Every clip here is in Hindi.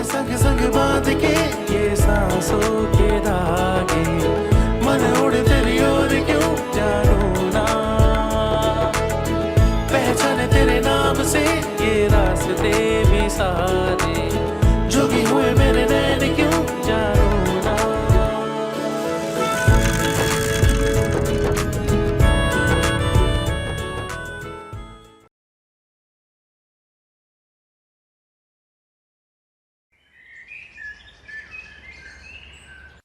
संग संग बांध के ये सांसों के धागे, मन उड़ तेरी ओर क्यों जानू ना, पहचाने तेरे नाम से ये रास्ते भी सारे, जोगी हुए मेरे नैन क्यों जानू ना।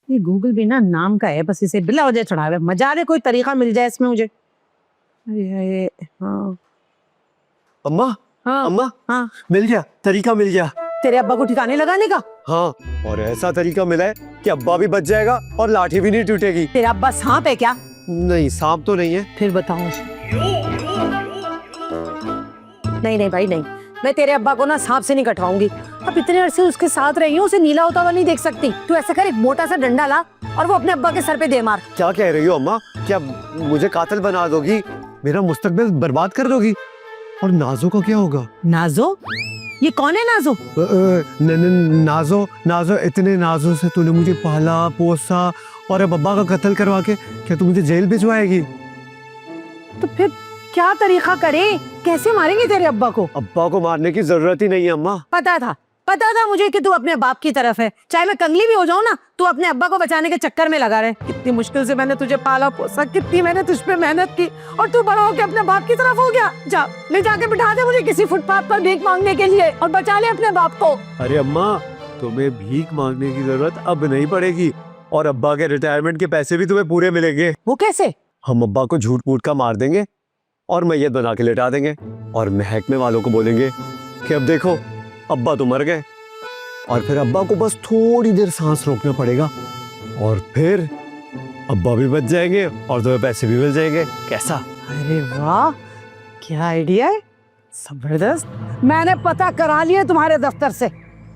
ये गूगल भी ना नाम का है, बस इसे बिला वजह चढ़ावे, मजा ले कोई तरीका मिल जाए इसमें मुझे। ये हाँ अम्मा, हाँ अम्मा, हाँ मिल गया, तरीका मिल गया। तेरे अब्बा को ठिकाने लगाने का? हाँ, और ऐसा तरीका मिला है कि अब्बा भी बच जाएगा और लाठी भी नहीं टूटेगी। तेरा अब्बा सांप है क्या? नहीं, सांप तो नहीं है। फिर बताओ। नहीं नहीं भाई नहीं, मैं तेरे अब्बा को ना सांप से नहीं कटवाऊंगी। अब इतने अरसे उसके साथ रही हूँ, उसे नीला होता हुआ नहीं देख सकती। तू ऐसा कर, एक मोटा सा डंडा ला और वो अपने अब्बा के सर पे दे मार। क्या कह रही हो अम्मा? क्या मुझे कातिल बना दोगी? मेरा मुस्तकबिल बर्बाद कर दोगी? और नाजो का क्या होगा? नाजो? ये कौन है नाजो? नाजो, नाजो, इतने नाजो से तूने मुझे पाला पोसा और अब अब्बा का कत्ल करवा के क्या तू मुझे जेल भिजवाएगी? तो फिर क्या तरीका करे, कैसे मारेंगे तेरे अब्बा को? अब्बा को मारने की जरूरत ही नहीं है अम्मा। पता था मुझे कि तू अपने बाप की तरफ है। चाहे मैं कंगली भी हो जाऊं ना, तू अपने अब्बा को बचाने के चक्कर में लगा रहे। कितनी मुश्किल से मैंने तुझे पाला पोसा, कितनी मैंने तुझ पे मेहनत की, और तू बड़ा होकर अपने बाप की तरफ हो गया। जा ले जाके बिठा दे मुझे किसी फुटपाथ पर भीख मांगने के लिए और बचा ले अपने बाप को। अरे अम्मा, तुम्हें भीख मांगने की जरूरत अब नहीं पड़ेगी और अब्बा के रिटायरमेंट के पैसे भी तुम्हें पूरे मिलेंगे। वो कैसे? हम अब्बा को झूठ मूठ का मार देंगे और मैयत बना के लिटा देंगे और महकमे वालों को बोलेंगे कि अब देखो अब्बा तो मर गए, और फिर अब्बा को बस थोड़ी देर सांस रोकना पड़ेगा और फिर अब्बा भी बच जाएंगे और तुम्हें पैसे भी मिल जाएंगे। कैसा? अरे वाह, क्या आइडिया है, जबरदस्त। मैंने पता करा लिया तुम्हारे दफ्तर से,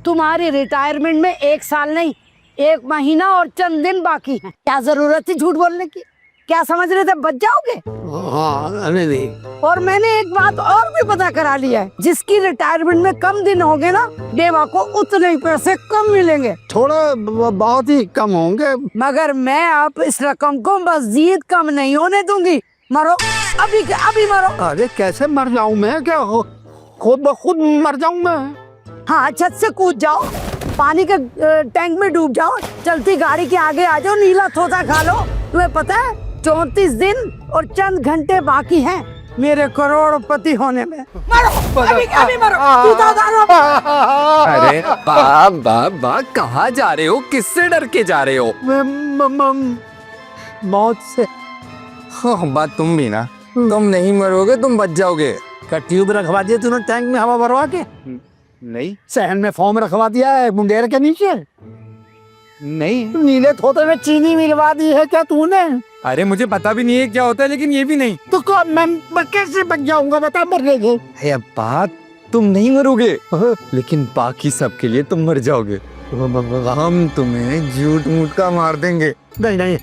तुम्हारी रिटायरमेंट में 1 साल नहीं 1 महीना और चंद दिन बाकी है। क्या जरूरत थी झूठ बोलने की? क्या समझ रहे थे बच जाओगे? हाँ, नहीं। और मैंने एक बात और भी पता करा लिया है, जिसकी रिटायरमेंट में कम दिन होंगे ना, देवा को उतने ही पैसे कम मिलेंगे। थोड़ा बहुत ही कम होंगे, मगर मैं अब इस रकम को मजीद कम नहीं होने दूंगी। मरो अभी के अभी मरो। अरे कैसे मर जाऊं मैं? क्या खुद ब खुद मर जाऊं मैं? हाँ, छत से कूद जाओ, पानी के टैंक में डूब जाओ, चलती गाड़ी के आगे आ जाओ, नीला तोता खा लो। तुम्हें पता है 34 दिन और चंद घंटे बाकी हैं मेरे करोड़पति होने में। मरो अभी मरो। अरे बाबा कहाँ जा रहे हो? किससे डर के जा रहे हो? मौत से। हाँ, बात तुम भी ना, तुम नहीं मरोगे, तुम बच जाओगे। क्या ट्यूब रखवा दिया तूने टैंक में हवा भरवा के? नहीं सहन में फॉर्म रखवा दिया है मुंडेर के नीचे? नहीं। नीले तोते में चीनी मिलवा दी है क्या तूने? अरे मुझे पता भी नहीं है क्या होता है, लेकिन ये भी नहीं। तो मैं कैसे बच जाऊंगा बता मरने के? बात तुम नहीं मरोगे, लेकिन बाकी सबके लिए तुम मर जाओगे। हम तुम्हें झूठ मूठ का मार देंगे। नहीं।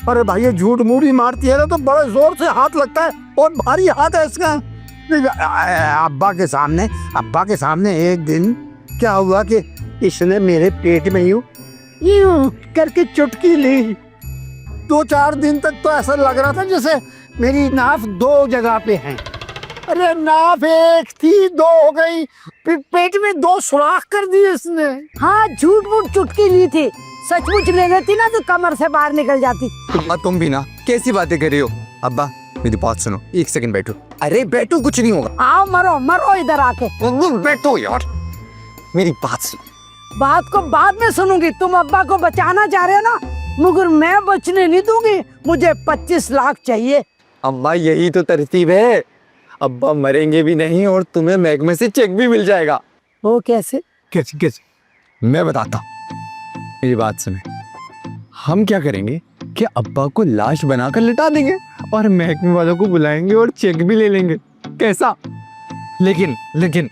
अरे भाई ये झूठ मूठ ही मारती है ना तो बड़े जोर से हाथ लगता है और भारी हाथ है इसका। अब्बा के सामने एक दिन क्या हुआ कि इसने मेरे पेट में यूं करके चुटकी ली। 2-4 दिन तक तो ऐसा लग रहा था जैसे मेरी नाफ 2 जगह पे है। अरे नाफ 1 थी 2 हो गई, पेट में 2 सुराख कर दिए इसने। हाँ, झूठ मूठ चुटकी ली थी, सचमुच ले लेती ना तो कमर से बाहर निकल जाती। तुम भी ना कैसी बातें कर रही हो? अब्बा मेरी बात सुनो, 1 सेकंड बैठो। अरे बैठो, कुछ नहीं होगा। आओ मरो इधर आके। बैठो यार, मेरी बात सुनो। बात को बाद में सुनूंगी। तुम अब्बा को बचाना चाह रहे हो ना, मगर मैं बचने नहीं दूंगी। मुझे 25 लाख चाहिए। अम्मा यही तो तरतीब है, अब्बा मरेंगे भी नहीं और तुम्हें महकमे से चेक भी मिल जाएगा। वो कैसे? मैं बताता हूँ, मेरी बात सुने। हम क्या करेंगे कि अब्बा को लाश बनाकर लिटा देंगे और महकमे वालों को बुलाएंगे और चेक भी ले लेंगे। कैसा? लेकिन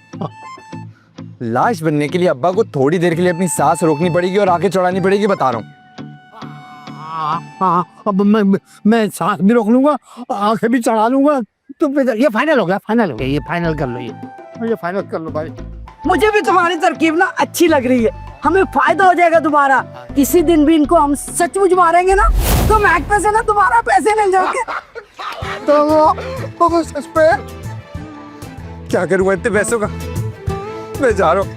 लाश बनने के लिए अब्बा को थोड़ी देर के लिए अपनी सांस रोकनी पड़ेगी और आंखें चढ़ानी पड़ेगी, बता रहा हूँ। अब मैं सांस भी रोक लूंगा, आंखें भी चढ़ा लूंगा। तो ये फाइनल हो गया, ये फाइनल कर लो, ये फाइनल कर लो भाई। मुझे भी तुम्हारी तरकीब ना अच्छी लग रही है, हमें फायदा हो जाएगा तुम्हारा। किसी दिन भी इनको हम सचमुच मारेंगे ना तो महक पे से ना तुम्हारा पैसे मिल जाओगे। तो सच पे क्या करूँ इतने पैसों का, मैं जा रहा हूँ।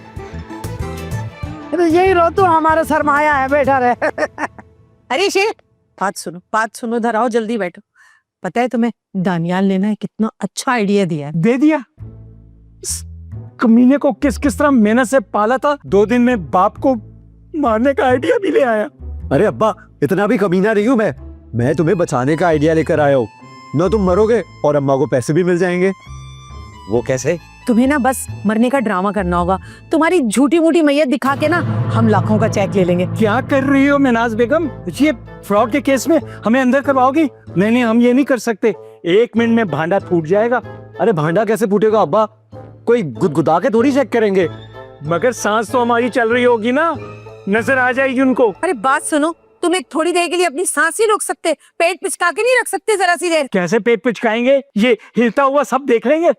तो यही रो तू हमारा सरमाया है, बैठा रहे। अरे शेर बात सुनो, इधर आओ, जल्दी बैठो। पता है तुम्हें दानियाल ने ना कितना अच्छा आइडिया दिया है। दे दिया? इस कमीने को किस किस तरह मेहनत से पाला था, 2 दिन में बाप को मारने का आइडिया भी ले आया। अरे अब्बा इतना भी कमीना नहीं हूं मैं तुम्हें बचाने का आइडिया लेकर आया हूँ। न तुम मरोगे और अम्मा को पैसे भी मिल जाएंगे। वो कैसे? तुम्हें ना बस मरने का ड्रामा करना होगा। तुम्हारी झूठी मूठी मैयत दिखा के ना हम लाखों का चेक ले लेंगे। क्या कर रही हो मेनाज बेगम? ये फ्रॉड के केस में हमें अंदर करवाओगी? नहीं, हम ये नहीं कर सकते। 1 मिनट में भांडा फूट जाएगा। अरे भांडा कैसे फूटेगा अब्बा, कोई गुदगुदा के थोड़ी चेक करेंगे। मगर सांस तो हमारी चल रही होगी ना, नजर आ जाएगी उनको। अरे बात सुनो, तुम एक थोड़ी देर के लिए अपनी सांस ही रोक सकते, पेट पिचका के नहीं रख सकते जरा सी देर? कैसे पेट पिचकाएंगे? ये हिलता हुआ सब देख लेंगे।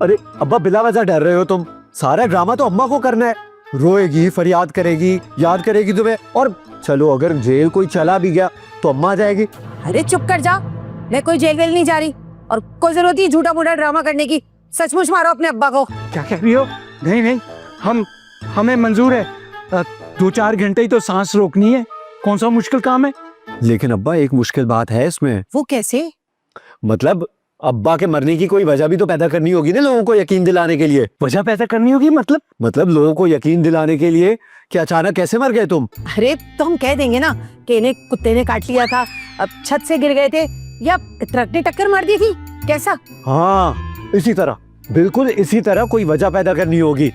अरे अब्बा बिला वजह डर रहे हो तुम, सारा ड्रामा तो अम्मा को करना है। रोएगी, फरियाद करेगी, याद करेगी तुम्हें, और चलो अगर जेल कोई चला भी गया तो अम्मा आ जाएगी। अरे चुप कर जा, मैं कोई जेल वेल नहीं जा रही, और कोई जरूरत ही झूठा मूठा ड्रामा करने की। सचमुच मारो अपने अब्बा को। क्या कह रही हो? नहीं, हमें मंजूर है। 2-4 घंटे ही तो सांस रोकनी है, कौन सा मुश्किल काम है? लेकिन अब्बा एक मुश्किल बात है इसमें। वो कैसे? मतलब अब्बा के मरने की कोई वजह भी तो पैदा करनी होगी ना, लोगों को यकीन दिलाने के लिए। वजह पैदा करनी होगी? मतलब लोगों को यकीन दिलाने के लिए कि अचानक कैसे मर गए तुम। अरे तो हम कह देंगे ना कि इन्हें कुत्ते ने काट लिया था, अब छत से गिर गए थे, या ट्रक ने टक्कर मार दी थी। कैसा? हाँ इसी तरह, बिल्कुल इसी तरह कोई वजह पैदा करनी होगी।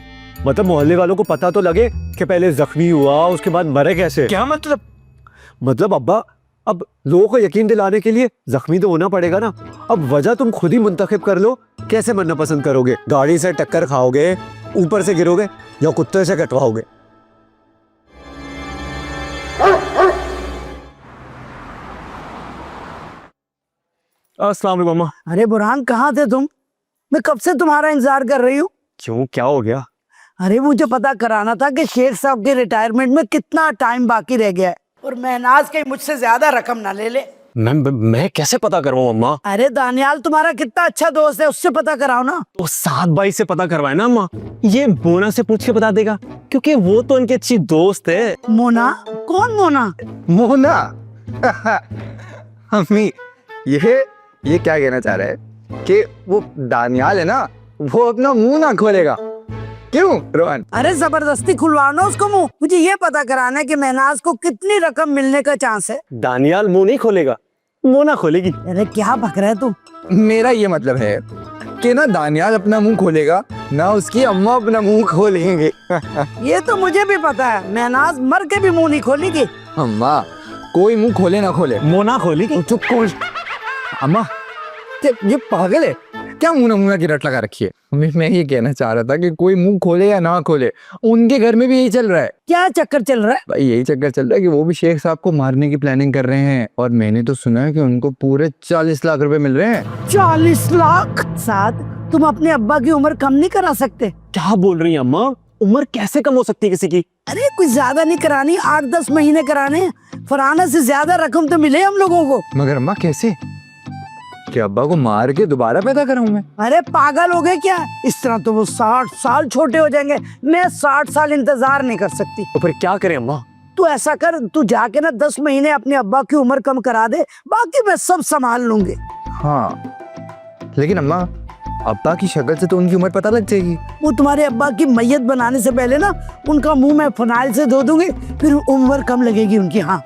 मतलब मोहल्ले वालों को पता तो लगे कि पहले जख्मी हुआ, उसके बाद मरे कैसे। क्या मतलब? मतलब अब्बा अब लोगों को यकीन दिलाने के लिए जख्मी तो होना पड़ेगा ना। अब वजह तुम खुद ही मुंतखब कर लो, कैसे मरना पसंद करोगे? गाड़ी से टक्कर खाओगे, ऊपर से गिरोगे, या कुत्ते से कटवाओगे? अस्सलाम वालेकुम अम्मा। अरे बुरहान कहाँ थे तुम? मैं कब से तुम्हारा इंतजार कर रही हूँ। क्यों, क्या हो गया? अरे मुझे पता कराना था कि शेख साहब के रिटायरमेंट में कितना टाइम बाकी रह गया है, और महनाज कहीं मुझसे ज्यादा रकम ना ले ले। मैं कैसे पता करवाऊं अम्मा? अरे दानियाल तुम्हारा कितना अच्छा दोस्त है, उससे पता कराओ ना। तो साद भाई से पता करवाए ना अम्मा, ये मोना से पूछ के बता देगा, क्योंकि वो तो इनकी अच्छी दोस्त है। मोना? कौन मोना? मोना? अम्मी ये क्या कहना चाह रहा है कि वो दानियाल है ना, वो अपना मुंह ना खोलेगा। क्यों रोहन? अरे जबरदस्ती खुलवाना उसको मुंह। मुझे ये पता कराना है कि महनाज को कितनी रकम मिलने का चांस है। दानियाल मुंह नहीं खोलेगा, मोना खोलेगी। अरे क्या भग रहा है तू? मेरा ये मतलब है कि ना दानियाल अपना मुंह खोलेगा ना उसकी अम्मा अपना मुंह खोलेंगे। ये तो मुझे भी पता है, महनाज मर के भी मुंह नहीं खोलेगी। अम्मा कोई मुंह खोले ना खोले, मोना खोलेगी। चुप खोल। अम्मा ये पागल है क्या? मुंह की रट लगा रखी है। मैं ये कहना चाह रहा था कि कोई मुंह खोले या ना खोले, उनके घर में भी यही चल रहा है। क्या चक्कर चल रहा है? भाई यही चक्कर चल रहा है कि वो भी शेख साहब को मारने की प्लानिंग कर रहे हैं, और मैंने तो सुना है कि उनको पूरे 40 लाख रुपए मिल रहे हैं। 40 लाख? साथ तुम अपने अब्बा की उम्र कम नहीं करा सकते? क्या बोल रही है अम्मा? उम्र कैसे कम हो सकती है किसी की? अरे कुछ ज्यादा नहीं करानी, 8-10 महीने कराने। फरहाना से ज्यादा रकम तो मिले हम लोगों को। मगर अम्मा कैसे? कि अब्बा को मार के दोबारा पैदा कराऊं मैं? अरे पागल हो गए क्या? इस तरह तो वो 60 साल छोटे हो जाएंगे। मैं 60 साल इंतजार नहीं कर सकती। तो फिर क्या करें अम्मा? तू ऐसा कर, तू जाके ना 10 महीने अपने अब्बा की उम्र कम करा दे, बाकी मैं सब संभाल लूंगी। हाँ लेकिन अम्मा अब्बा की शक्ल से तो उनकी उम्र पता लग जाएगी। वो तुम्हारे अब्बा की मैयत बनाने से पहले ना उनका मुंह मैं फिनाइल से धो दूंगी, फिर उम्र कम लगेगी उनकी। हाँ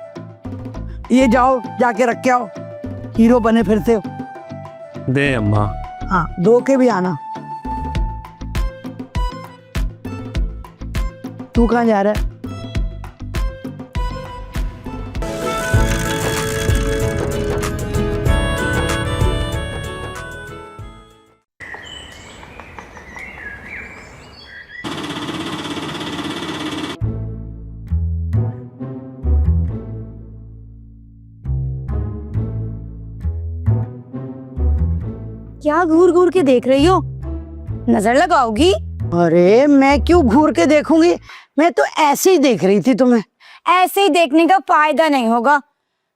ये जाओ जाके रख के आओ, हीरो बने फिरते हो। दे अम्मा। हाँ धो के भी आना। तू कहाँ जा रहा है? क्या घूर घूर के देख रही हो? नजर लगाओगी? अरे मैं क्यों घूर के देखूंगी, मैं तो ऐसे ही देख रही थी तुम्हें। ऐसे ही देखने का फायदा नहीं होगा,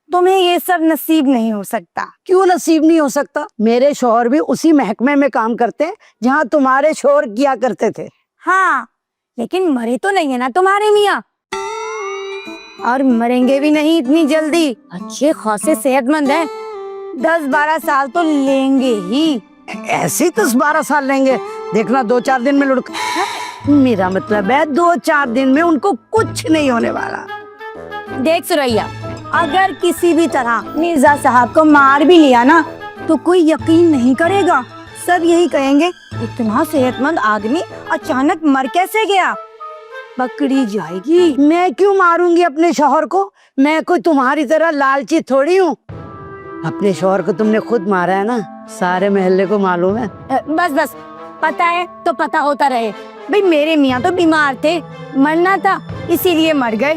तुम्हें ये सब नसीब नहीं हो सकता। क्यों नसीब नहीं हो सकता? मेरे शौहर भी उसी महकमे में काम करते हैं जहाँ तुम्हारे शौहर किया करते थे। हाँ, लेकिन मरे तो नहीं है ना तुम्हारे मियाँ, और मरेंगे भी नहीं इतनी जल्दी। अच्छे खासे सेहतमंद हैं, 10-12 साल तो लेंगे ही। ऐसे ही 10-12 साल लेंगे, देखना 2-4 दिन में लुढ़क। मेरा मतलब है 2-4 दिन में उनको कुछ नहीं होने वाला। देख सुरैया, अगर किसी भी तरह मिर्जा साहब को मार भी लिया ना तो कोई यकीन नहीं करेगा। सब यही कहेंगे, इतना सेहतमंद आदमी अचानक मर कैसे गया, पकड़ी जाएगी। मैं क्यों मारूंगी अपने शौहर को? मैं कोई तुम्हारी तरह लालची थोड़ी हूँ। अपने शौहर को तुमने खुद मारा है ना, सारे मोहल्ले को मालूम है। बस बस, पता है तो पता होता रहे। भाई मेरे मियाँ तो बीमार थे, मरना था इसीलिए मर गए।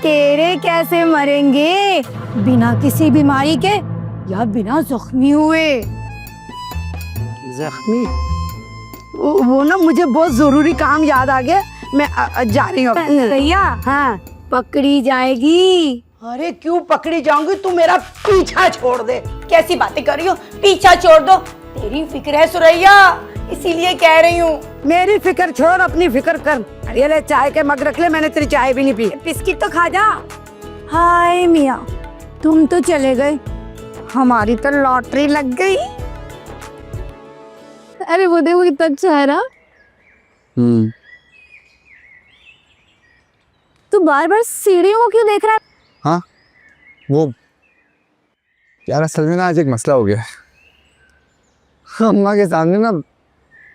तेरे कैसे मरेंगे बिना किसी बीमारी के या बिना जख्मी हुए? जख्मी? वो ना मुझे बहुत जरूरी काम याद आ गया, मैं जा रही हूँ। भैया, हाँ, पकड़ी जाएगी। अरे क्यों पकड़ी जाऊंगी? तू मेरा पीछा छोड़ दे। कैसी बातें कर रही हो? पीछा छोड़ दो, तेरी फिक्र है सुरैया, इसीलिए कह रही हूँ। मेरी फिक्र छोड़, अपनी फिक्र कर। अरे ले चाय के मग रख ले, मैंने तेरी चाय भी नहीं पी। बिस्किट तो खा जा। हाय मियाँ, तुम तो चले गए, हमारी तो लॉटरी लग गई। अरे वो देखो कितना अच्छा है ना। तू बार बार सीढ़ियों को क्यों देख रहा है? हाँ, वो यार असल में ना आज एक मसला हो गया है। अम्मा के सामने ना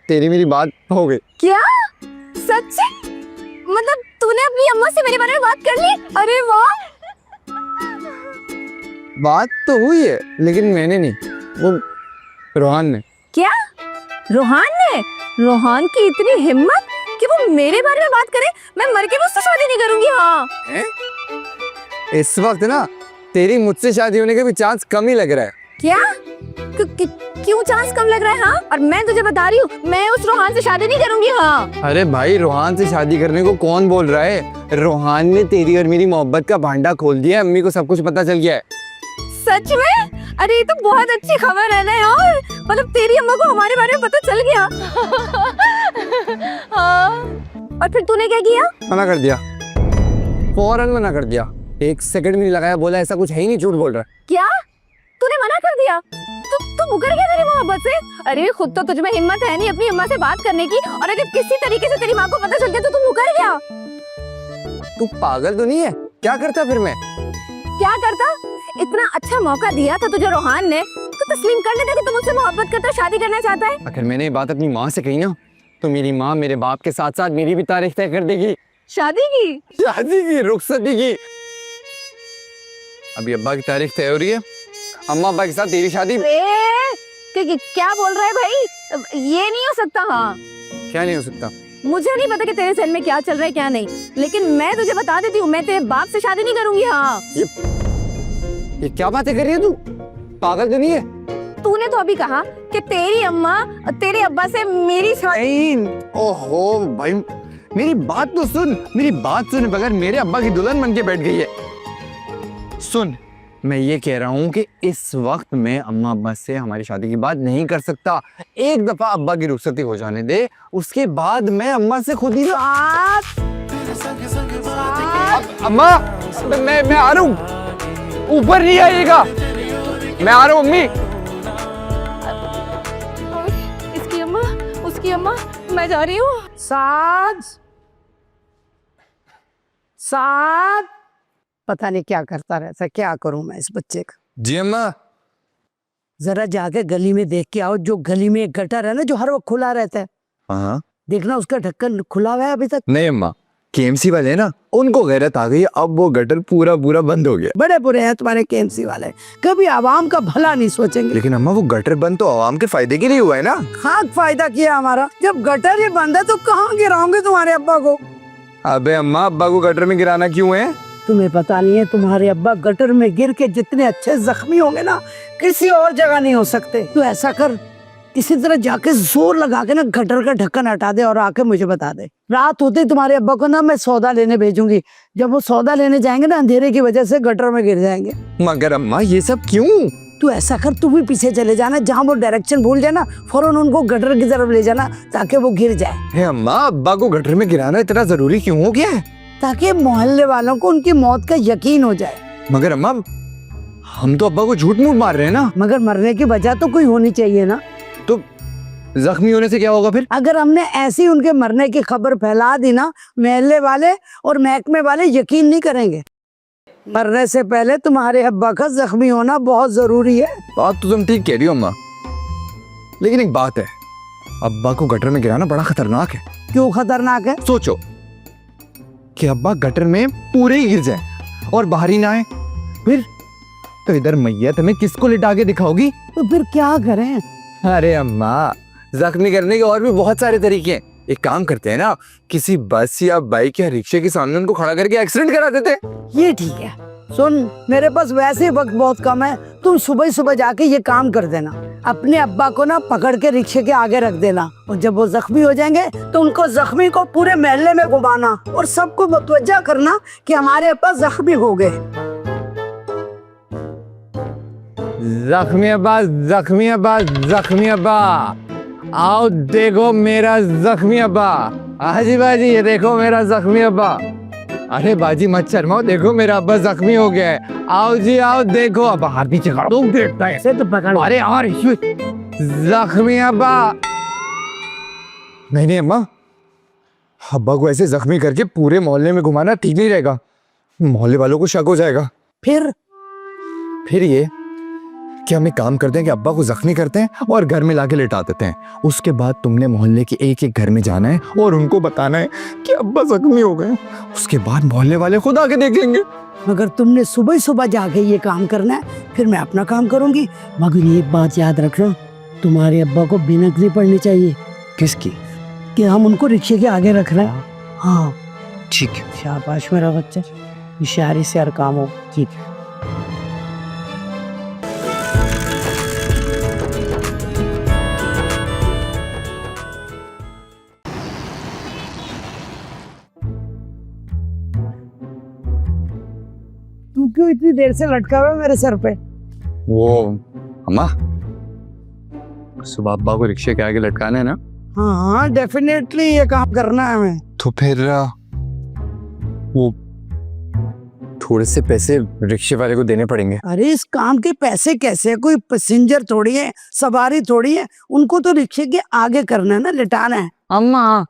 तेरी मेरी बात हो गई। क्या सच? मतलब तूने अपनी अम्मा से मेरे बारे में बात कर ली? अरे वाह। बात तो हुई है लेकिन मैंने नहीं, वो रोहान ने। क्या रोहान ने? रोहान की इतनी हिम्मत कि वो मेरे बारे में बात करे? मैं मर के भी उससे शादी नहीं करूंगी। हाँ, इस वक्त ना तेरी मुझसे शादी होने के भी चांस कम ही लग रहा है। क्या? क्यों चांस कम लग रहा है? हाँ, और मैं तुझे बता रही हूँ, मैं उस रोहान से शादी नहीं करूंगी। हाँ, अरे भाई, रोहान से शादी करने को कौन बोल रहा है? रोहान ने तेरी और मेरी मोहब्बत का भांडा खोल दिया है, अम्मी को सब कुछ पता चल गया है। सच में? अरे ये तो बहुत अच्छी खबर है ना यार, मतलब तेरी अम्मा को हमारे बारे में पता चल गया। हाँ, और फिर तूने क्या किया? मना कर दिया, फौरन मना कर दिया। 1 सेकंड भी नहीं लगाया, बोला ऐसा कुछ है ही नहीं, झूठ बोल रहा है। क्या तूने मना कर दिया? तू मुकर गया मेरी मोहब्बत से? अरे खुद तो तुझ में हिम्मत है नहीं अपनी अम्मा से बात करने की, और अगर किसी तरीके से तेरी माँ को पता चल गया तो तू मुकर गया। तू पागल तो नहीं है? क्या करता फिर मैं? क्या करता? इतना अच्छा मौका दिया था तुझे रोहान ने, तो तस्लीम कर लेता कि तू मुझसे मोहब्बत करता, शादी करना चाहता है। अगर मैंने ये बात अपनी माँ से कही ना तो मेरी माँ मेरे बाप के साथ साथ मेरी भी तारीख तय कर देगी। शादी की? शादी की, रुखसती की। अभी अब्बा की तारीख तय हो रही है, अम्मा अब्बा के साथ तेरी शादी। क्या बोल रहा है भाई? ये नहीं हो सकता। हाँ, क्या नहीं हो सकता? मुझे नहीं पता कि तेरे जहन में क्या चल रहा है क्या नहीं, लेकिन मैं तुझे बता देती हूँ, मैं तेरे बाप से शादी नहीं करूंगी। हाँ, ये क्या बातें कर रही है तू? पागल तो नहीं है? तूने तो अभी कहा कि तेरी अम्मा तेरे अब्बा से मेरी शादी। ओहो भाई, मेरी बात तो सुन, मेरी बात सुन, बगैर मेरे अब्बा की दुल्हन बन के बैठ गई है। सुन, मैं ये कह रहा हूँ कि इस वक्त मैं अम्मा अब्बा से हमारी शादी की बात नहीं कर सकता। एक दफा अब्बा की रुखसती हो जाने दे, उसके बाद मैं अम्मा से खुद ही अम्मा, मैं आ रहा हूँ, ऊपर नहीं आइएगा, मैं आ रहा हूँ अम्मी। इसकी अम्मा, उसकी अम्मा, मैं जा रही हूँ। साथ पता नहीं क्या करता रहता है, क्या करूं मैं इस बच्चे का। जी अम्मा। जरा जाके गली में देख के आओ, जो गली में एक गटर है ना जो हर वक्त खुला रहता है, हाँ, देखना उसका ढक्कन खुला हुआ है अभी तक। नहीं अम्मा, केएमसी वाले ना, उनको गैरत आ गई, अब वो गटर पूरा बंद हो गया। बड़े बुरे हैं तुम्हारे केएमसी वाले, कभी आवाम का भला नहीं सोचेंगे। लेकिन अम्मा वो गटर बंद तो आवाम के फायदे के लिए हुआ है ना। खाक फायदा किया हमारा, जब गटर ही बंद है तो कहाँ गिराओगे तुम्हारे अब्बा को? अबे अम्मा, अब्बा को गटर में गिराना क्यों है? तुम्हें पता नहीं है, तुम्हारे अब्बा गटर में गिर के जितने अच्छे जख्मी होंगे ना, किसी और जगह नहीं हो सकते। तू ऐसा कर, किसी तरह जाके जोर लगा के ना गटर का ढक्कन हटा दे और आके मुझे बता दे। रात होते ही तुम्हारे अब्बा को ना मैं सौदा लेने भेजूंगी। जब वो सौदा लेने जाएंगे ना, अंधेरे की वजह से गटर में गिर जाएंगे। मगर अम्मा ये सब क्यों? तू ऐसा कर, तू भी पीछे चले जाना, जहाँ वो डायरेक्शन भूल जाए ना फौरन उनको गटर की तरफ ले जाना ताकि वो गिर जाए। हे अम्मा, अब्बा को गटर में गिराना इतना जरूरी क्यों हो गया है? ताकि मोहल्ले वालों को उनकी मौत का यकीन हो जाए। मगर अम्मा, हम तो अब्बा को झूठ मूठ मार रहे हैं ना। मगर मरने की वजह तो कोई होनी चाहिए ना। तो जख्मी होने से क्या होगा फिर? अगर हमने ऐसी उनके मरने की खबर फैला दी ना, मोहल्ले वाले और महकमे वाले यकीन नहीं करेंगे। मरने से पहले तुम्हारे अब्बा का जख्मी होना बहुत जरूरी है। बात तो तुम ठीक कह रही हो अम्मा, लेकिन एक बात है, अब्बा को गटर में गिराना बड़ा खतरनाक है। क्यों खतरनाक है? सोचो कि अब्बा गटर में पूरे ही गिर जाए और बाहर ही ना आए, फिर तो इधर मैयत में किसको लिटा के दिखाओगी? तो फिर क्या करें? अरे अम्मा, जख्मी करने के और भी बहुत सारे तरीके हैं। एक काम करते हैं ना, किसी बस या बाइक या रिक्शे के सामने उनको खड़ा करके एक्सीडेंट करा देते हैं। ये ठीक है। सुन, मेरे पास वैसे ही वक्त बहुत कम है, तुम सुबह सुबह जाके ये काम कर देना। अपने अब्बा को ना पकड़ के रिक्शे के आगे रख देना और जब वो जख्मी हो जाएंगे तो उनको जख्मी को पूरे मोहल्ले में घुमाना और सबको मुतवज्जा करना कि हमारे अब्बा जख्मी हो गए। जख्मी अब्बा, जख्मी अब्बा, जख्मी अब्बा, आओ देखो मेरा जख्मी अब्बा। हाजी बाजी, ये देखो मेरा जख्मी अब्बा। अरे बाजी मत शर्माओ, देखो मेरा अब्बा जख्मी हो गया है। आओ जी आओ, देखो अब्बा, हाथ पीछे कर दो, देखता है ऐसे तो पकड़। अरे और जख्मी अब्बा। नहीं नहीं अम्मा, अब्बा को ऐसे जख्मी करके पूरे मोहल्ले में घुमाना ठीक नहीं रहेगा। मोहल्ले वालों को शक हो जाएगा। फिर ये कि हम एक काम करते हैं कि अब्बा को जख्मी करते हैं और घर में लाके लिटा देते हैं। उसके बाद तुमने मोहल्ले के एक एक घर में जाना है और उनको बताना है कि अब्बा जख्मी हो गए। उसके बाद मोहल्ले वाले खुद आके देख लेंगे। मगर तुमने सुबह सुबह जाके ये काम करना है, फिर मैं अपना काम करूंगी। मगर ये बात याद रखना, तुम्हारे अब्बा को बिनक नहीं पड़नी चाहिए। किसकी? कि हम उनको रिक्शे के आगे रख रहे हैं। हाँ ठीक है। शाबाश मेरा बच्चा, इशारे से हर काम हो। ठीक है। तू क्यों इतनी देर से लटका हुआ है मेरे सर पे? वो अम्मा, सुबह अब्बा को रिक्शे के आगे लटकाना है ना? हाँ डेफिनेटली ये काम करना है हमें। तो फिर वो थोड़े से पैसे रिक्शे वाले को देने पड़ेंगे। अरे इस काम के पैसे कैसे? कोई पैसेंजर थोड़ी है, सवारी थोड़ी है, उनको तो रिक्शे के आगे करना है ना, लिटाना है। अम्मा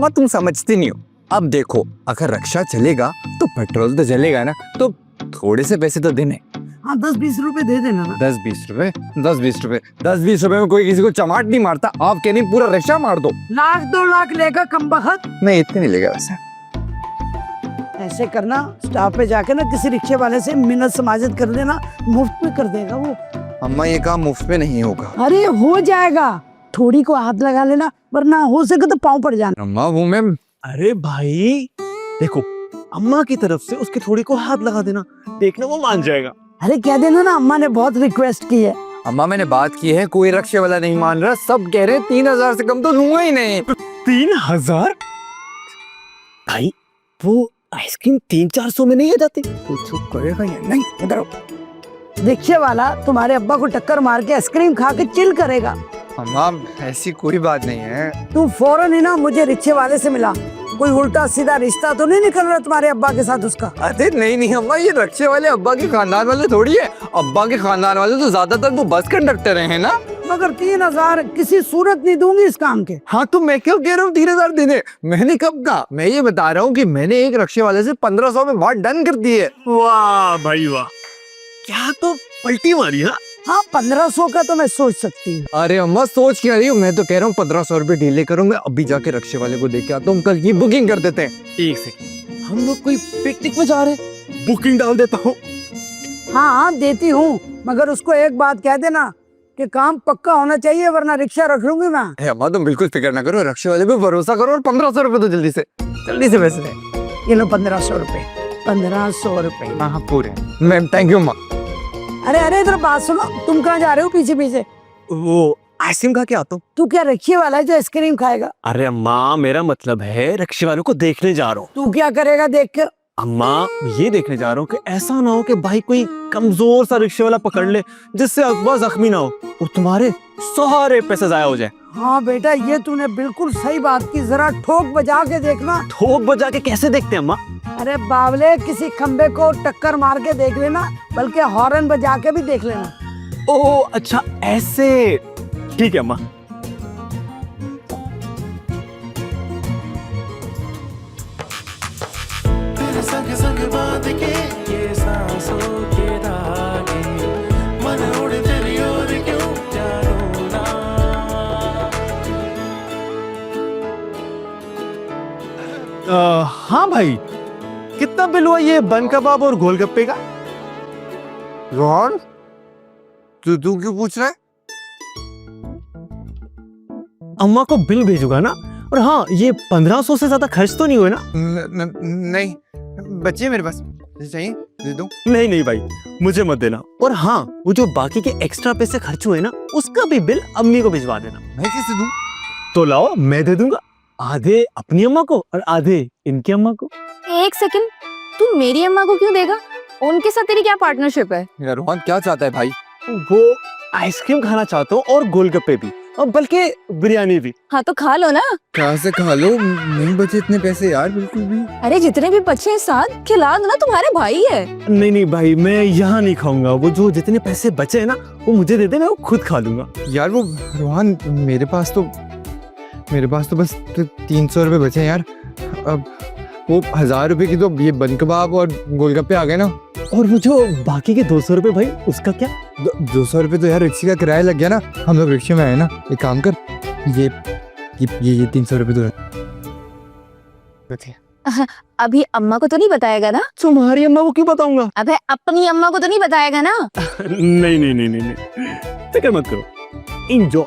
तुम समझती नहीं हो। अब देखो, अगर रिक्शा चलेगा तो पेट्रोल तो जलेगा ना, तो थोड़े से पैसे तो देने। हाँ 10-20 रुपए दे देना ना। 10-20 रुपए, 10-20 रुपए, 10-20 रुपए में कोई किसी को चमाट नहीं मारता। आप कह नहीं पूरा रिक्शा मार दो। 1-2 लाख लेगा कमबख्त। नहीं इतने नहीं लेगा वैसे। ऐसे करना, स्टॉप पे जाके ना किसी रिक्शे वाले से मिन्नत समाजत कर देना, मुफ्त में कर देगा वो। अम्मा ये काम मुफ्त में नहीं होगा। अरे हो जाएगा, थोड़ी को हाथ लगा लेना, वरना हो सके तो पाँव पड़ जाना। अम्मा वो मैं अरे भाई देखो, अम्मा की तरफ से उसके थोड़ी को हाथ लगा देना, देखना वो मान जाएगा। अरे कह देना ना अम्मा ने बहुत रिक्वेस्ट की है। अम्मा मैंने बात की है, कोई रिक्शे वाला नहीं मान रहा। सब कह रहे 3000 से कम तो लूंगा ही नहीं। 3000? भाई वो आइसक्रीम 300-400 में नहीं आ जाती? कुछ करेगा या नहीं? इधर रिक्शे वाला तुम्हारे अब्बा को टक्कर मार के आइसक्रीम खा के चिल करेगा। अम्मा ऐसी कोई बात नहीं है। तू फौरन ही ना मुझे रिक्शे वाले से मिला। कोई उल्टा सीधा रिश्ता तो नहीं निकल रहा तुम्हारे अब्बा के साथ उसका? अरे नहीं नहीं अम्मा, ये रिक्शे वाले अब्बा के खानदान वाले थोड़ी है। अब्बा के खानदान वाले तो ज्यादातर वो बस कंडक्टर है ना। मगर 3000 किसी सूरत नहीं दूंगी इस काम के। हाँ तो मैं क्यों कह रहा हूँ 3000 देने? मैंने कब कहा? मैं ये बता रहा हूँ कि मैंने एक रिक्शे वाले से 1500 में बात डन कर दी है। वाह भाई वाह, क्या तो पलटी मारी। हाँ 1500 का तो मैं सोच सकती हूँ। अरे अम्मा सोच क्या रही हूँ? मैं तो कह रहा हूँ 1500 रुपए ढीले करूँ। मैं अभी जाके रिक्शे वाले को देख के आता हूँ, कल की बुकिंग कर देते हैं। एक सेकंड, हम लोग कोई पिकनिक में जा रहे हैं, बुकिंग डाल देता हूँ। हाँ देती हूँ, मगर उसको एक बात कह देना कि काम पक्का होना चाहिए, वरना रिक्शा रख लूंगी मैं। अरे अम्मा तुम बिल्कुल फिक्र ना करो, रिक्शे वाले पे भरोसा करो और 1500 रुपए तो जल्दी से पैसे दें। ये लो 1500 रुपए। 1500 रुपए। हाँ पूरे। मैम थैंक यू अम्मा। अरे अरे इधर बात सुनो, तुम कहाँ जा रहे हो पीछे पीछे? वो आइसक्रीम खा के आता हूँ। तू क्या रखिए वाला है जो आइसक्रीम खाएगा? अरे अम्मा, मेरा मतलब है रिक्शे वालों को देखने जा रहा हूँ। तू क्या करेगा देख कर? अम्मा, ये देखने जा रहा हूँ कि ऐसा ना हो कि भाई कोई कमजोर सा रिक्शे वाला पकड़ ले जिससे अकबर जख्मी ना हो और तुम्हारे सारे पैसे जाया हो जाए। हाँ बेटा, ये तूने बिल्कुल सही बात की। जरा ठोक बजा के देखना। ठोक बजा के कैसे देखते हैं अम्मा? अरे बावले, किसी खंबे को टक्कर मार के देख लेना, बल्कि हॉर्न बजा के भी देख लेना। ओह अच्छा, ऐसे। ठीक है अम्मा। तेरे संग संग बांध के ये सांसों के धागे, मन उड़ तेरी ओर क्यों जानो ना। हाँ भाई, कितना बिल हुआ ये बन कबाब और गोलगप्पे का? रोहन, तू क्यों पूछ रहा है? अम्मा को बिल भेजूंगा ना। और हाँ, ये 1500 से ज्यादा खर्च तो नहीं हुए ना? नहीं, बच्चे मेरे पास चाहिए, दे दूं? नहीं नहीं भाई, मुझे मत देना। और हाँ, वो जो बाकी के एक्स्ट्रा पैसे खर्च हुए ना, उसका भी बिल अम्मी को भिजवा देना। मैं कैसे दूं? तो लाओ, मैं दे दूंगा। आधे अपनी अम्मा को और आधे इनकी अम्मा को। एक सेकंड, तू मेरी अम्मा को क्यों देगा? उनके साथ तेरी क्या पार्टनरशिप है? यार रोहन क्या चाहता है भाई? वो आइसक्रीम खाना चाहता हूँ और गोलगप्पे भी, और बल्कि बिरयानी भी। हाँ तो खा लो ना। कहाँ से खा लो, नहीं बचे इतने पैसे यार बिल्कुल भी। अरे जितने भी बच्चे हैं साथ खिला दो ना, तुम्हारे भाई है। नहीं नहीं भाई, मैं यहाँ नहीं खाऊंगा। वो जो जितने पैसे बचे हैं ना, वो मुझे दे दे, मैं वो खुद खा लूंगा। यार वो रोहन, मेरे पास तो बस 300 रुपए बचे हैं यार। अब वो 1000 रुपए की तो ये बन कबाब और गोलगप्पे आ गए ना। और वो जो बाकी के 200 रुपए भाई, उसका क्या? 200 रुपए तो यार रिक्शे का किराया लग गया ना। हम लोग रिक्शे में आए ना। एक काम कर, ये 300 रुपए तो अभी अम्मा को तो नहीं बताएगा ना? तुम्हारी अम्मा को क्यों बताऊंगा? अबे अपनी अम्मा को तो नहीं बताएगा ना? नहीं नहीं नहीं नहीं नहीं, फिक्र मत करो, एंजॉय।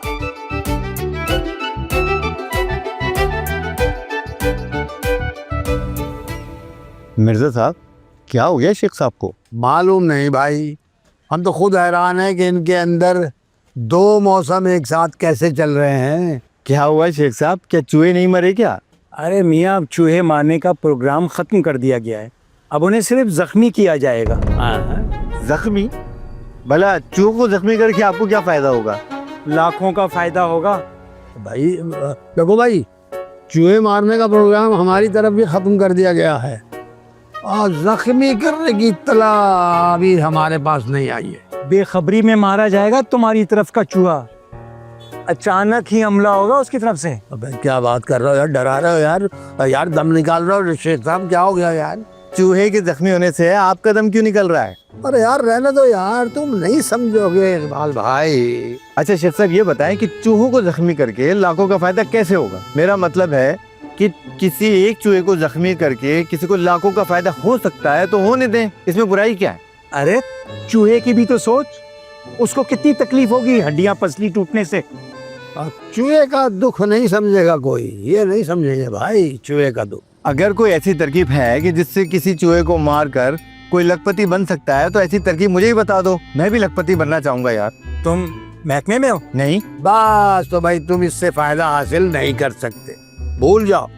मिर्जा साहब, क्या हो गया शेख साहब को? मालूम नहीं भाई, हम तो खुद हैरान हैं कि इनके अंदर 2 मौसम एक साथ कैसे चल रहे हैं। क्या हुआ शेख साहब, क्या चूहे नहीं मरे क्या? अरे मियाँ, अब चूहे मारने का प्रोग्राम खत्म कर दिया गया है। अब उन्हें सिर्फ जख्मी किया जाएगा। जख्मी? भला चूहों को जख्मी करके आपको क्या फायदा होगा? लाखों का फायदा होगा। भाई देखो भाई, चूहे मारने का प्रोग्राम हमारी तरफ भी खत्म कर दिया गया है और जख्मी करने की इत्तला अभी हमारे पास नहीं आई है। बेखबरी में मारा जाएगा तुम्हारी तरफ का चूहा। अचानक ही हमला होगा उसकी तरफ से। अबे क्या बात कर रहे हो यार, डरा रहे हो यार। यार दम निकाल रहे हो शेख साहब, क्या हो गया यार? चूहे के जख्मी होने से आपका दम क्यों निकल रहा है? अरे यार रहने दो यार, तुम नहीं समझोगे इकबाल भाई। अच्छा शेख साहब, ये बताएं कि चूहों को जख्मी करके लाखों का फायदा कैसे होगा? मेरा मतलब है कि किसी एक चूहे को जख्मी करके किसी को लाखों का फायदा हो सकता है, तो होने दें, इसमें बुराई क्या है? अरे चूहे की भी तो सोच, उसको कितनी तकलीफ होगी हड्डियां पसली टूटने से। अब चूहे का दुख नहीं समझेगा कोई, ये नहीं समझेंगे भाई चूहे का दुख। अगर कोई ऐसी तरकीब है कि जिससे किसी चूहे को मार कर कोई लखपति बन सकता है, तो ऐसी तरकीब मुझे ही बता दो, मैं भी लखपति बनना चाहूंगा यार। तुम महकमे में हो? नहीं। बस तो भाई तुम इससे फायदा हासिल नहीं कर सकते, भूल जाओ।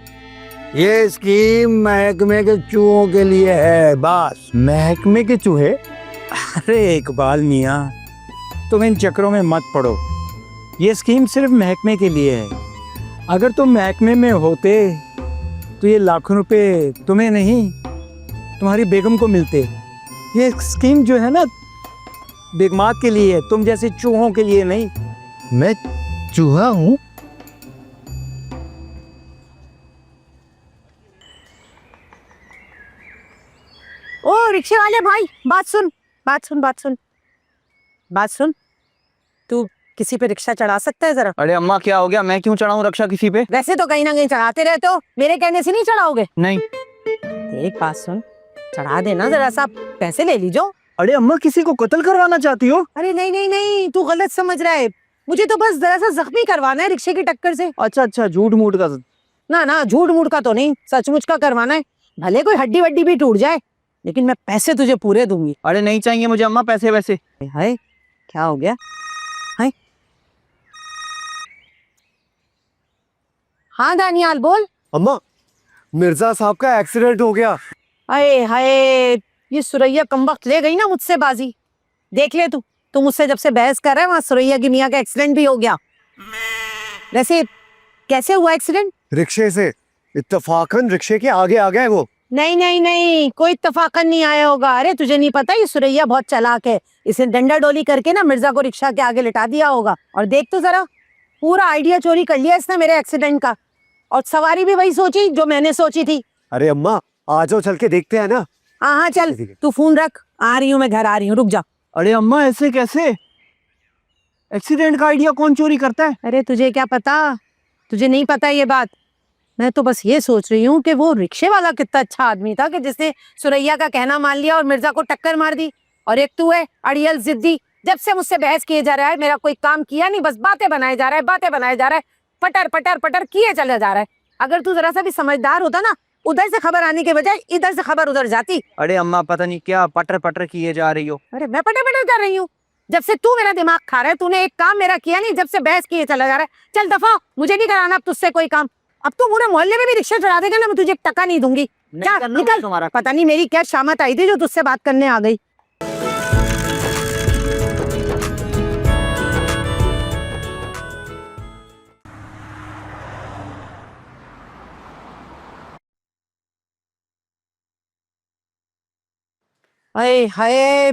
ये स्कीम महकमे के चूहों के लिए है बस। महकमे के चूहे? अरे इकबाल मियाँ, तुम इन चक्रों में मत पड़ो। ये स्कीम सिर्फ महकमे के लिए है। अगर तुम महकमे में होते तो ये लाखों रुपए तुम्हें नहीं, तुम्हारी बेगम को मिलते। ये स्कीम जो है ना, बेगमात के लिए है, तुम जैसे चूहों के लिए नहीं। मैं चूहा हूँ? ओ रिक्शे वाले भाई, बात सुन बात सुन बात सुन बात सुन। तू किसी पे रिक्शा चढ़ा सकता है जरा? अरे अम्मा क्या हो गया, मैं क्यों चढ़ाऊं रक्षा किसी पे? वैसे तो कहीं ना कहीं चढ़ाते रहते हो, मेरे कहने से नहीं चढ़ाओगे? नहीं। एक बात सुन, चढ़ा देना जरा सा, पैसे ले लीजिए। अरे अम्मा, किसी को कत्ल करवाना चाहती हो? अरे नहीं नहीं नहीं, तू गलत समझ रहा है। मुझे तो बस जरा सा जख्मी करवाना है रिक्शे की टक्कर से। अच्छा अच्छा, झूठ मूठ का। ना ना, झूठ मूठ का तो नहीं, सचमुच का करवाना है। भले कोई हड्डी वड्डी भी टूट जाए, लेकिन मैं पैसे तुझे पूरे दूंगी। अरे नहीं चाहिए मुझे अम्मा पैसे वैसे। हाय, क्या हो गया? हाय, हाँ दानियाल बोल। अम्मा, मिर्जा साहब का एक्सीडेंट हो गया। अरे हाय, ये सुरैया कमबख्त ले गई ना मुझसे बाजी। देख ले तू मुझसे जब से बहस कर रहा है वहां सुरैया की मियाँ का एक्सीडेंट भी हो गया। वैसे कैसे हुआ एक्सीडेंट? रिक्शे से, इत्तफाकन रिक्शे के आगे आ गए वो। नहीं नहीं नहीं, कोई इत्तफाकन नहीं आया होगा। अरे तुझे नहीं पता ये सुरैया बहुत चालाक है। इसे डंडा डोली करके ना मिर्जा को रिक्शा के आगे लिटा दिया होगा। और देख तो जरा, पूरा आइडिया चोरी कर लिया इसने मेरे एक्सीडेंट का। और सवारी भी वही सोची जो मैंने सोची थी। अरे अम्मा, आ जाओ, चल के देखते हैं ना। हाँ चल, तू फोन रख, आ रही हूँ मैं, घर आ रही हूँ, रुक जा। अरे अम्मा ऐसे कैसे? एक्सीडेंट का आइडिया कौन चोरी करता है? अरे तुझे क्या पता, तुझे नहीं पता ये बात। मैं तो बस ये सोच रही हूँ कि वो रिक्शे वाला कितना अच्छा आदमी था कि जिसने सुरैया का कहना मान लिया और मिर्जा को टक्कर मार दी। और एक तू है अड़ियल जिद्दी, जब से मुझसे बहस किए जा रहा है, मेरा कोई काम किया नहीं, बस बातें बनाए जा रहा है, बातें बनाए जा रहा है, पटर पटर पटर किए चले जा रहा है। अगर तू जरा सा भी समझदार होता ना, उधर से खबर आने के बजाय इधर से खबर उधर जाती। अरे अम्मा पता नहीं क्या पटर पटर किए जा रही हो। अरे मैं पटर पटर कर रही हूँ? जब से तू मेरा दिमाग खा रहा है, तूने एक काम मेरा किया नहीं, जब से बहस किए चला जा रहा है। चल दफा, मुझे नहीं कराना अब तुझसे कोई काम। अब तू पूरे मोहल्ले में भी रिक्शा चढ़ा देगा ना, मैं तुझे एक टका नहीं दूंगी। जा निकल। तुम्हारा पता नहीं मेरी क्या शामत आई थी जो तुझसे बात करने आ गई। हाय हाय,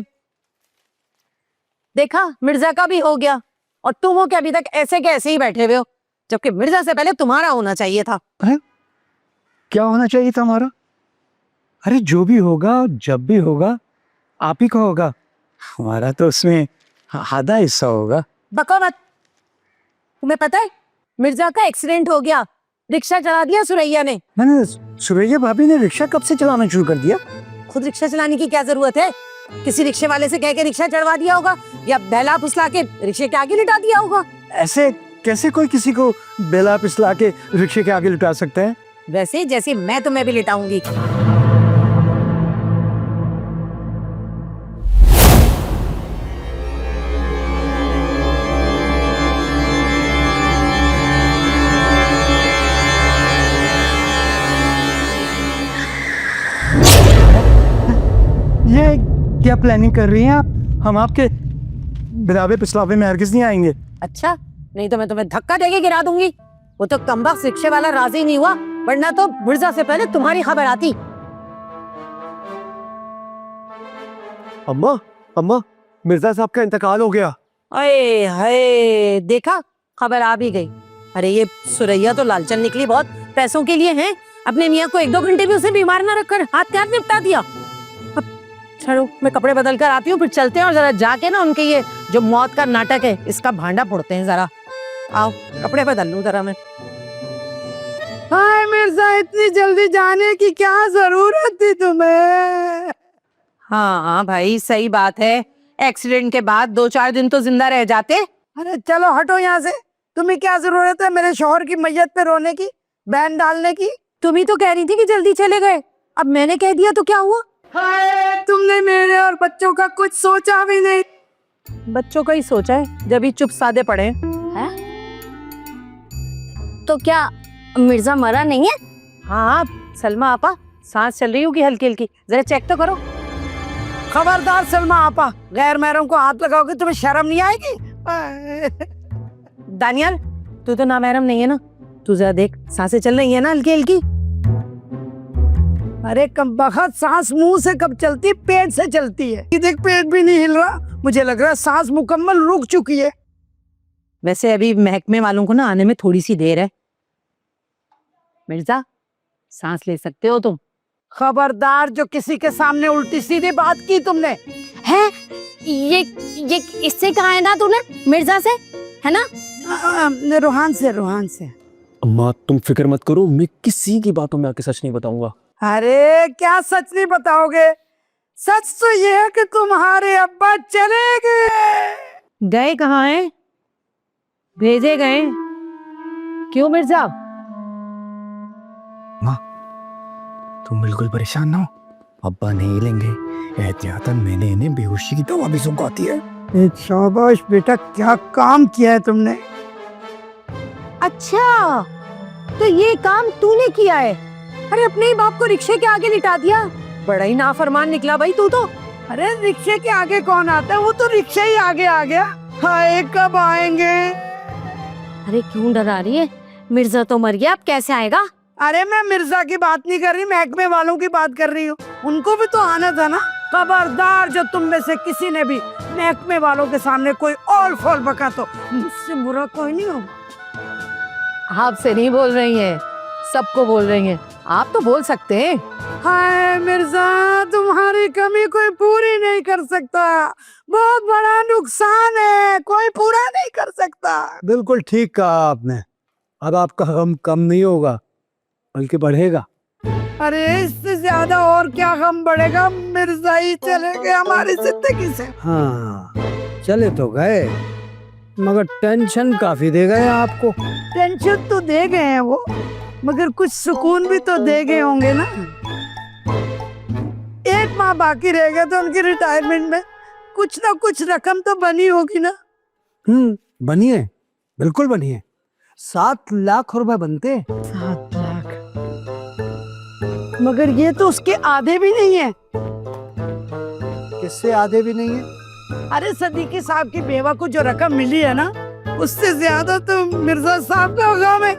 देखा मिर्जा का भी हो गया। और तुम हो क्या अभी तक ऐसे के ऐसे ही बैठे हुए हो, जबकि मिर्जा से पहले तुम्हारा होना चाहिए था। क्या होना चाहिए था हमारा? अरे जो भी होगा जब भी होगा आप ही का होगा, हमारा तो उसमें आधा हिस्सा होगा। बको मत। तुम्हें पता है मिर्जा का एक्सीडेंट हो गया, रिक्शा चला दिया सुरैया ने। मैंने सुरैया भाभी ने रिक्शा कब से चलाना शुरू कर दिया? खुद रिक्शा चलाने की क्या जरूरत है? किसी रिक्शे वाले से कह के रिक्शा चढ़वा दिया होगा, या बहला फुसला के रिक्शे के आगे लिटा दिया होगा। ऐसे कैसे कोई किसी को बेला पिसला के रिक्शे के आगे लिटा सकता है? वैसे जैसे मैं तुम्हें भी लिटाऊंगी। ये क्या प्लानिंग कर रही हैं आप? हम आपके बिलावे पिछलावे में हरगिज नहीं आएंगे। अच्छा, नहीं तो मैं तुम्हें धक्का देके गिरा दूंगी। वो तो कमबख्त रिक्शे वाला राजी नहीं हुआ, वरना तो मिर्जा से पहले तुम्हारी खबर आती। अम्मा, अम्मा, मिर्जा साहब का इंतकाल हो गया। अरे हाय, देखा, खबर आ भी गई। अरे ये सुरैया तो लालचन निकली बहुत, पैसों के लिए हैं। अपने मियाँ को 1-2 घंटे भी उसे बीमार ना रखकर हाथ के हाथ निपटा दिया। अब चलो मैं कपड़े बदल कर आती हूँ, फिर चलते हैं और जरा जाके ना उनके ये जो मौत का नाटक है इसका भांडा फोड़ते हैं। जरा आओ, कपड़े बदल लूं जरा मैं। हाय मिर्जा, इतनी जल्दी जाने की क्या जरूरत थी तुम्हें? हाँ भाई, सही बात है। एक्सीडेंट के बाद 2-4 दिन तो जिंदा रह जाते। अरे चलो हटो यहाँ से, तुम्हें क्या जरूरत है मेरे शौहर की मैयत पे रोने की, बैन डालने की? तुम ही तो कह रही थी कि जल्दी चले गए, अब मैंने कह दिया तो क्या हुआ? हाय, तुमने मेरे और बच्चों का कुछ सोचा भी नहीं। बच्चों का ही सोचा है, जब ही चुप सादे पड़े हैं। तो क्या मिर्जा मरा नहीं है? हाँ सलमा आपा, सांस चल रही होगी हल्की हल्की, जरा चेक तो करो। खबरदार सलमा आपा, गैर महरम को हाथ लगाओगे तुम्हें शर्म नहीं आएगी? दानियाल, तू तो नामहरम नहीं है ना, तू जरा देख सांसें चल रही है ना हल्की हल्की। अरे कमबख्त, सांस मुंह से कब चलती, पेट से चलती है। ये देख पेट भी नहीं हिल रहा, मुझे लग रहा है सांस मुकम्मल रुक चुकी है। वैसे अभी महकमे वालों को ना आने में थोड़ी सी देर है। मिर्जा, सांस ले सकते हो तुम। खबरदार, जो किसी के सामने उल्टी सीधी बात की तुमने। है ये इससे कहा है ना तूने? मिर्जा से है ना? रूहान से, रूहान से। अम्मा तुम फिक्र मत करो, मैं किसी की बातों में आके सच नहीं बताऊंगा। अरे क्या सच नहीं बताओगे? सच तो ये है कि तुम्हारे अब्बा चले गए। गए कहाँ हैं? भेजे गए। क्यों मिर्जा? तुम बिल्कुल परेशान ना हो, अब्बा नहीं लेंगे, एहतियातन मैंने इन्हें बेहोशी की दवा भी सुंघाती है। शाबाश बेटा, क्या काम किया है तुमने। अच्छा, तो ये काम तूने किया है? अरे अपने ही बाप को रिक्शे के आगे लिटा दिया। बड़ा ही नाफरमान निकला भाई तू तो। अरे रिक्शे के आगे कौन आता है, वो तो रिक्शा ही आगे आ गया। हाय कब आएंगे। अरे क्यों डरा रही है? मिर्जा तो मर गया, अब कैसे आएगा? अरे मैं मिर्जा की बात नहीं कर रही, महकमे वालों की बात कर रही हूँ। उनको भी तो आना था ना। खबरदार, जो तुम में से किसी ने भी महकमे वालों के सामने कोई और फॉल बका तो मुझसे बुरा कोई नहीं होगा। आपसे नहीं बोल रही हैं, सबको बोल रही हैं। आप तो बोल सकते हैं। हाय मिर्जा, तुम्हारी कमी कोई पूरी नहीं कर सकता। बहुत बड़ा नुकसान है, कोई पूरा नहीं कर सकता। बिल्कुल ठीक कहा आपने। अब आपका गम कम नहीं होगा, बल्कि बढ़ेगा। अरे इससे ज्यादा और क्या गम बढ़ेगा, मिर्जा ही चले गए हमारी जिंदगी से। हाँ चले तो गए, मगर टेंशन काफी दे गए आपको। टेंशन तो दे गए हैं वो, मगर कुछ सुकून भी तो दे गए होंगे ना। एक माह बाकी रह गया तो उनकी रिटायरमेंट में कुछ ना कुछ रकम तो बनी होगी ना। बनी है, बिल्कुल बनी है। 7 लाख रुपए बनते। 7 लाख, मगर ये तो उसके आधे भी नहीं है। किससे आधे भी नहीं है? अरे सदीकी साहब की बेवा को जो रकम मिली है ना, उससे ज्यादा तो मिर्जा साहब का गम है।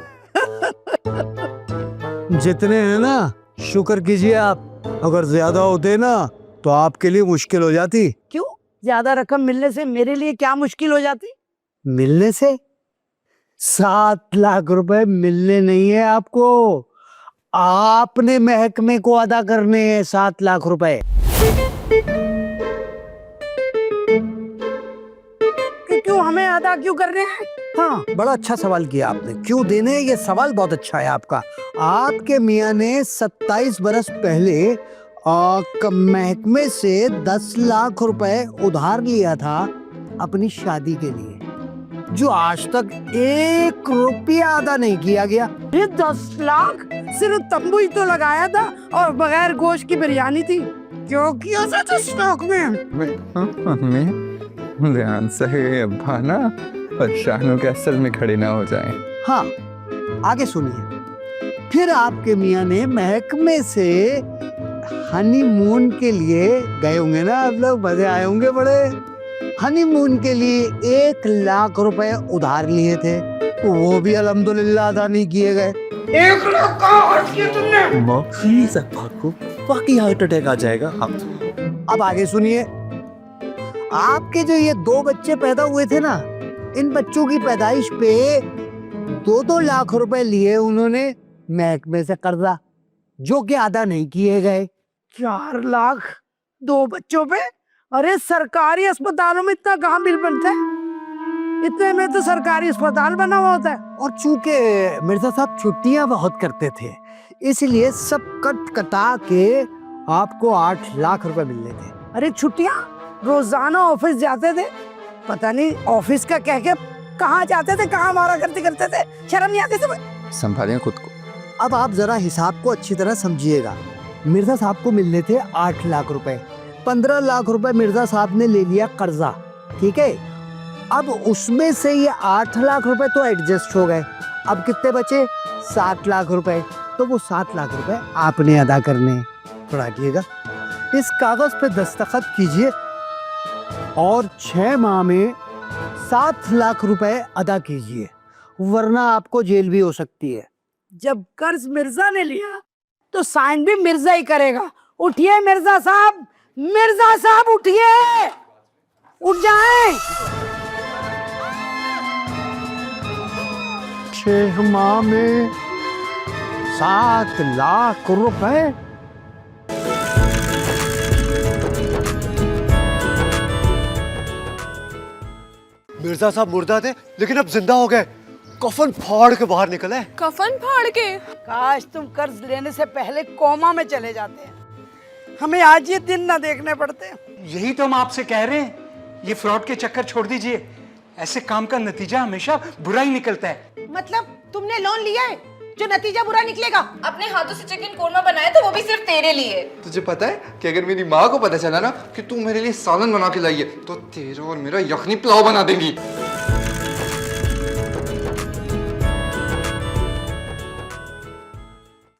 जितने हैं ना, शुक्र कीजिए आप। अगर ज्यादा होते ना तो आपके लिए मुश्किल हो जाती। क्यों? ज्यादा रकम मिलने से मेरे लिए क्या मुश्किल हो जाती? मिलने से 7 लाख रुपए मिलने नहीं है आपको, आपने महकमे को अदा करने हैं 7 लाख रुपए। क्यों हमें अदा क्यों कर रहे हैं? हाँ, बड़ा अच्छा सवाल किया आपने। क्यों देने हैं, ये सवाल बहुत अच्छा है आपका। आपके मियाँ ने 27 बरस पहले महकमे से 10 लाख रुपए उधार लिया था अपनी शादी के लिए, जो आज तक 1 रुपया अदा नहीं किया गया। ये 10 लाख सिर्फ तंबू ही तो लगाया था और बगैर गोश्त की बिरयानी थी। क्यों किया था स्टॉक में? ध्यान से अब्बा ना परेशानों के असल में खड़े ना हो जाएं। हाँ, आगे सुनिए। फिर आपके मियाँ ने महकमे से हनीमून के लिए गए होंगे ना, आप लोग मजे आए होंगे बड़े। हनीमून के लिए 1 लाख रुपए उधार लिए थे, वो भी अल्हम्दुलिल्लाह अदा नहीं किए गए। 1 लाख का खर्च किया तुमने। प्लीज अब्बा को बाकी हार्ट अटैक आ जाएगा। अब आगे सुनिए। आपके जो ये 2 बच्चे पैदा हुए थे ना, इन बच्चों की पैदाइश पे 2-2 लाख रुपए लिए उन्होंने महकमे से कर्जा, जो कि अदा नहीं किए गए। 4 लाख 2 बच्चों पे? अरे सरकारी अस्पतालों में इतना कहाँ बिल बनता है? इतने में तो सरकारी अस्पताल बना हुआ होता है। और चूंकि मिर्जा साहब छुट्टियां बहुत करते थे, इसलिए सब कट कटा के आपको 8 लाख रुपए मिलने थे। अरे छुट्टियां? रोजाना ऑफिस जाते थे, पता नहीं ऑफिस का कह के कहाँ जाते थे, कहाँ मारा करते करते थे, शर्म नहीं आती थे? संभालिए खुद को। अब आप जरा हिसाब को अच्छी तरह समझिएगा। मिर्जा साहब को मिलने थे 8 लाख रुपए, 15 लाख रुपए मिर्जा साहब ने ले लिया कर्जा, ठीक है। अब उसमें से ये 8 लाख रुपए तो एडजस्ट हो गए। अब कितने बचे? 7 लाख रुपए। तो वो 7 लाख रुपए आपने अदा करने। थोड़ा हटिएगा, इस कागज पे दस्तखत कीजिए और 6 माह में 7 लाख रुपए अदा कीजिए, वरना आपको जेल भी हो सकती है। जब कर्ज मिर्जा ने लिया तो साइन भी मिर्जा ही करेगा। उठिए मिर्जा साहब, मिर्जा साहब उठिए, उठ जाएं। 6 माह में 7 लाख रुपए। मिर्जा साहब मुर्दा थे, लेकिन अब जिंदा हो गए। कफन फाड़ के बाहर निकले। कफन फाड़ के? काश तुम कर्ज लेने से पहले कोमा में चले जाते, हमें आज ये दिन ना देखने पड़ते। यही तो हम आपसे कह रहे हैं, ये फ्रॉड के चक्कर छोड़ दीजिए। ऐसे काम का नतीजा हमेशा बुरा ही निकलता है। मतलब तुमने लोन लिया है? जो नतीजा बुरा निकलेगा। अपने हाथों से चिकन कोरमा बनाया तो वो भी सिर्फ तेरे लिए। तुझे पता है कि अगर मेरी माँ को पता चला ना कि तू मेरे लिए सालन बना के लाई है तो तेरा और मेरा यखनी पुलाव बना देंगी।